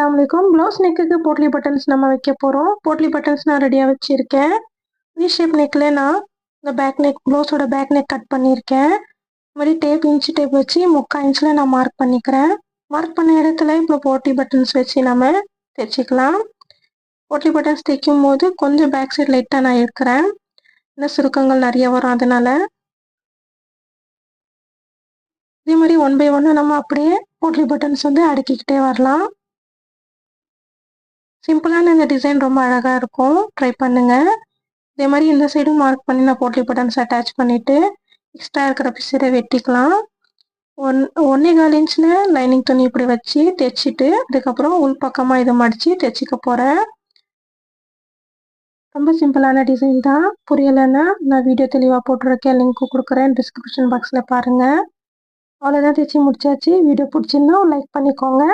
அஸ்ஸலாமு அலைக்கும். Blouse நெக்குக்கு potli buttons நம்ம வைக்க போகிறோம். போட்லி பட்டன்ஸ் நான் ரெடியாக வச்சுருக்கேன். வி ஷேப் நெக்கில் நான் இந்த பேக் நெக் ப்ளவுஸோட பேக் நெக் கட் பண்ணியிருக்கேன். இது மாதிரி டேப் இன்ச்சு டேப் வச்சு 3/4 இன்ச்சில் நான் மார்க் பண்ணிக்கிறேன். மார்க் பண்ண இடத்துல இப்போ போட்லி பட்டன்ஸ் வச்சு நம்ம தைச்சிக்கலாம். போட்லி பட்டன்ஸ் தைக்கும் போது கொஞ்சம் பேக் சைட் லைட்டாக நான் எடுக்கிறேன். இன்னும் சுருக்கங்கள் நிறைய வரும் அதனால். இதே மாதிரி 1 by 1 நம்ம அப்படியே போட்லி பட்டன்ஸ் அடுக்கிக்கிட்டே வரலாம். சிம்பிளான இந்த டிசைன் ரொம்ப அழகாக இருக்கும். ட்ரை பண்ணுங்கள். இதே மாதிரி இந்த சைடும் மார்க் பண்ணி நான் போட்லி பட்டன்ஸ் அட்டாச் பண்ணிவிட்டு எக்ஸ்ட்ரா இருக்கிற பீஸை வெட்டிக்கலாம். 1.25 இன்ச்சில் லைனிங் துணி இப்படி வச்சு தைச்சிட்டு அதுக்கப்புறம் உள் பக்கமாக இதை மடித்து தைச்சிக்க போகிறேன். ரொம்ப சிம்பிளான டிசைன் தான். புரியலைன்னா நான் வீடியோ தெளிவாக போட்டிருக்கேன், லிங்க் கொடுக்குறேன், டிஸ்கிரிப்ஷன் பாக்ஸில் பாருங்கள். அவ்வளோதான், தைச்சி முடிச்சாச்சு. வீடியோ பிடிச்சிருந்தா லைக் பண்ணிக்கோங்க.